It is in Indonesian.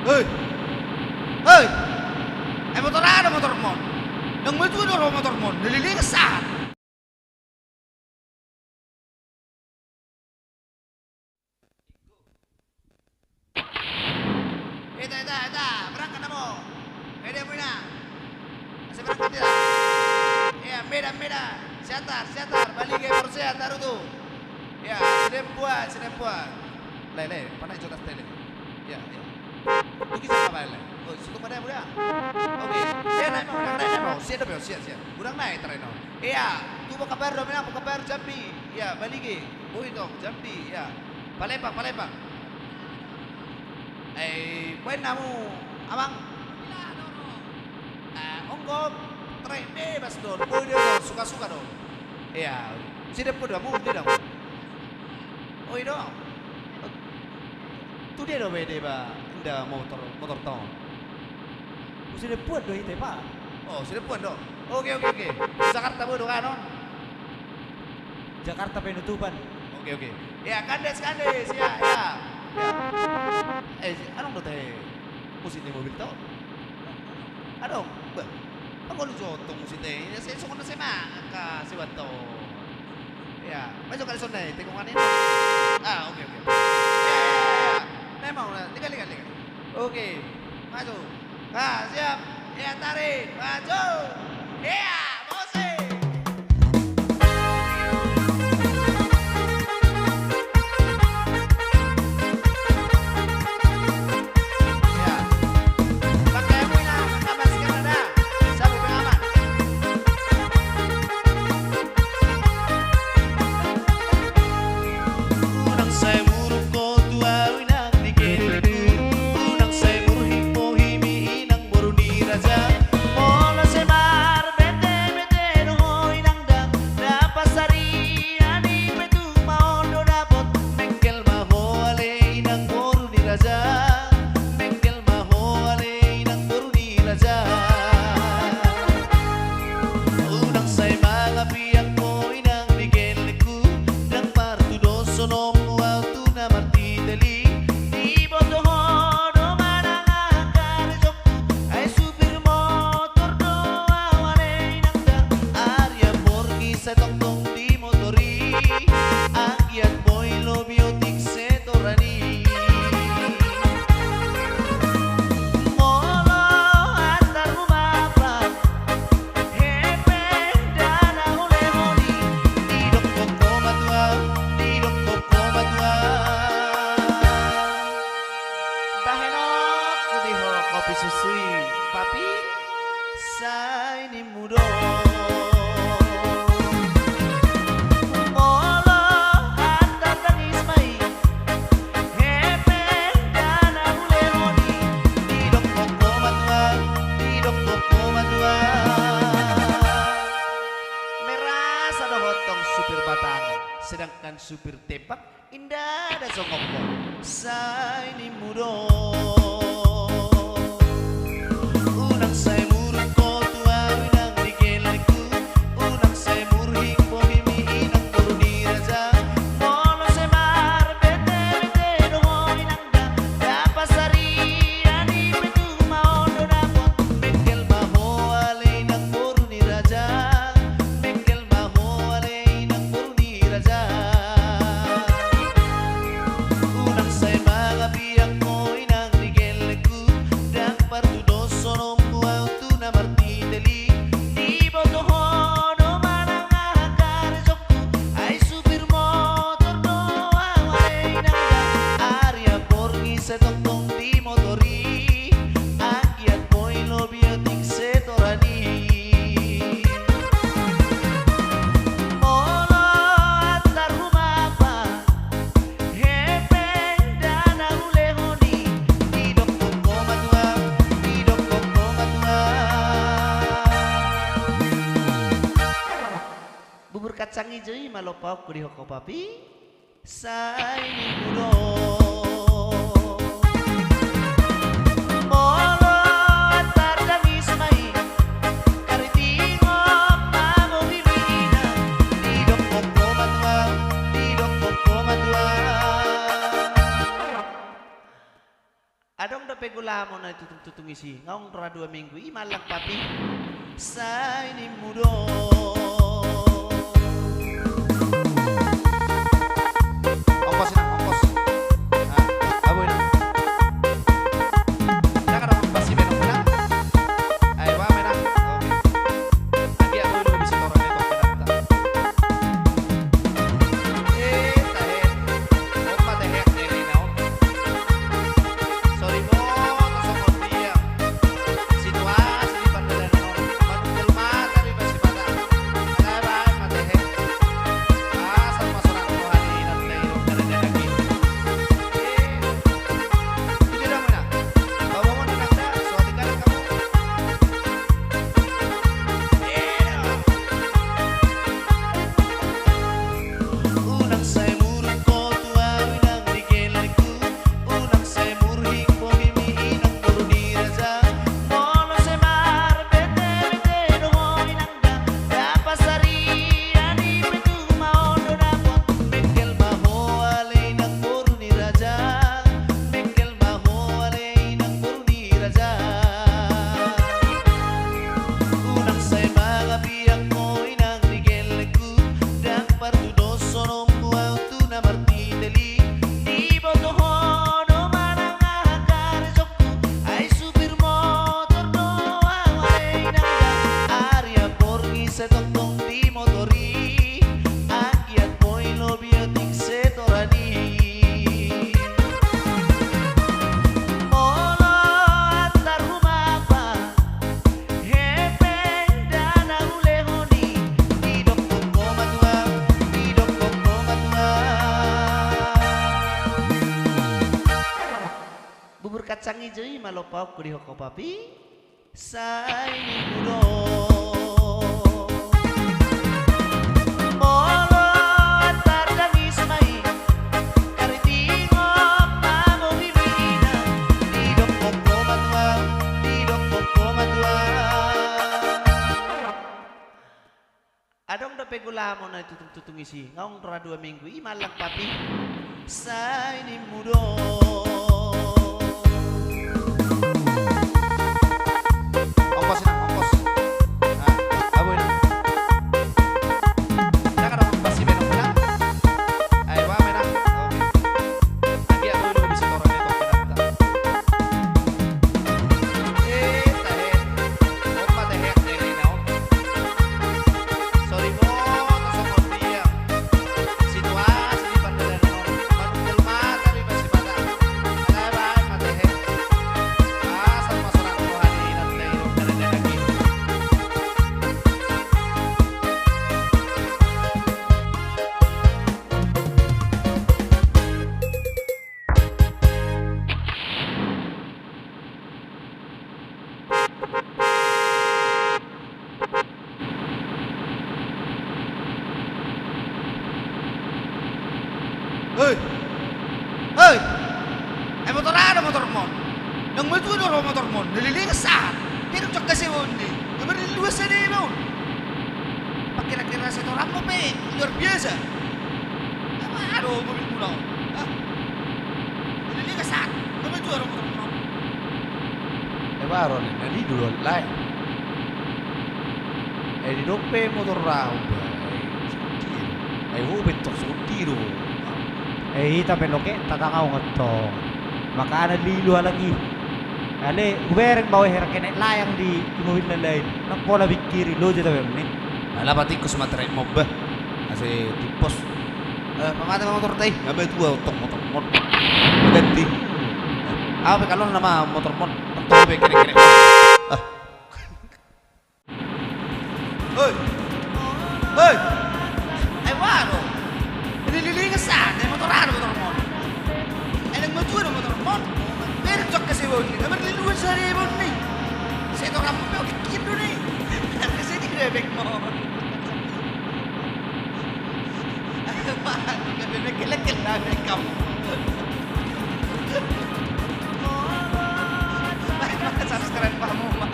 Hei, hei, motor ada motor mon. Nang itu ada motor mon, nililing sah. Eta, berangkat na mo. Pwede mo na. Masih berangkat tidak? Iya, beda. Siatar, balik ke Porsia, taruh tuh. Ya, sedempuan. Lele, panai jotas tele. Ya. Tuh kisah apa lele? Oh, situ pada muda. Oke. Naik mau. Siap. Kurang naik tereno. Iya, tuh mau kabar Jambi. Ya, balik ke. Oh, itu Jambi, ya. Palembang. Poin namu, abang. Onggo, tren bebas dong. Oh, dia dong, suka-suka dong. Iya, sini pun dah, dia dong. Oh, itu. Tu dia dong beda ba, indah motor tong. Sini pun dong itu pak. Oh, sini pun dong. Oke. Jakarta bodoh kan non? Jakarta penutupan. Oke. Ya, kandes, ya. Anong do teh? Musit ni mobil tau? Anong? Ba? Ang ano jotong musit teh? Saya sukon na sa mga si Wato. Ya, medyo kalisod na eh. Tingong kanina. Oke. Ya. Memang na. Liga. Oke. Maju. Siap. Ya, tarik. Maju. Ya, musik. Sedangkan supir tepak indah ada songokko say ni mudo unang say murut ko tuawi nang digeleku unang say murhing pohimi inang turuni raja mono say mar bete dohoy nang da pasari ani petu mau do dapot bengkel maho alay nang turuni raja bengkel maho alay nang turuni raja. Unang say mga biyak mo inang ligeleku dan partudo sonom kuaw tu na martidali di botohono manang akaresokku ay supir motor do awalay nang area porgi sa tongtong di motori akyat mo'y lobiotik setorani. Bubur kacang hijau malopok kuri hoko papi say mudo molo antar dangis mai karitingo pago bibina didok koko matua adong da pegula mo na itutong isi. Ngayong 2 minggu, imalang papi. Sa inimudo. Ongkos na, ongkos. Aboy na. Naka na magpasi meron na. Ay, wa, meron. Okay. Lagi ako yung bisito rin ito. Pinata. Tahe. Huwag matehe. Hindi na ako. Sorry mo, kasama dia. Situasi di pandalan no. Manunggal mata di basi bata. Kalaban matehe. Sama sorang Tuhan at mayroon ka na lagi. Hindi na muna. Bawa mo na lang na. Suwati ka lang kamo. Unang sa'y murang ko, tuwawin ang rigilay ko. Unang sa'y murhing ko, himiin ang turunira sa mono sa'y marbete, no mo inanggang kapasarian, ipetu maono na po. Mengkel maho, alay ng turunira sa Mengkel maho, alay ng turunira sa Unang sa'y mga biyak mo, inang rigilay ko. Dak partudos, sonom ko ang tuna martidali. Di botohon, o manang ahakarisok ko. Ay supir motor no, awalay nanggang. Arya porgi sa tongtong di motori. Akyat mo'y lobiotik setorani. Molo at tarumapa. Hepe dan ulehoni. Didok ko matua. Didok ko matua. Bubur kacang hijau malopau kuri hoko papi. Sa inimudo. Molo at tardangis mai. Karitingo pamomimina. Didok ko matua. Didok ko matua. Adong da pegula mo na itutong isi. Ngayong 2 minggu, imalang papi. Sa inimudo. Ongkos na, ongkos. Aboy na. Naka na magpasi meron na. Ay, wa, meron. Okay. Lagi ako yung bisito rin ito. Pinata. Tahe. Huwag matehe. Hindi na ako. Sorry mo, kasama dia. Situasi di pandalan no. Manunggal mata di basi bata. Kalaban matehe. Sama sorang Tuhan at mayroon ka na lagi. Hei! Hei! Ay motor ano motor mo? Nang matudo ro motor mo, nililingas saan? Hirap siya kasi mo ni. Naman nililuwas sa niya mo. Pag kinakira sa ito, mo pa eh. Luar biasa. Ano mobil mo na? Ha? Nililingas saan? Nang matudo ro motor mo. Eh baron, nali dulu lain. Di dope motor rau, ay hubit to sutiro. Hita penoke tatakaw ngatto. Makaana lilu lagi. Ale ubereng bawa hera kene layang di imuhin na lain. Nang pola bikiri lo jeta bemni. Ala pati ko sumatray mo ba? Kasi tipos. Pamata mga motor tayo. Gabe tuwa utong motor mo. Magandi. Apa kalau nama motor mo? Totoo ba kene-kene. Hoy! Hoy! Ay waro! Nililingas saan? Ay motor mo. Ay nagmatudo motor mo. Pero siya kasi mo ni. Naman nililuwas sa niya mo ni. Sa ito ka mo pa, kikito ni. Kasi di rebek mo. Ay waro! Nagkilakil na ikaw. Subscribe pa mo.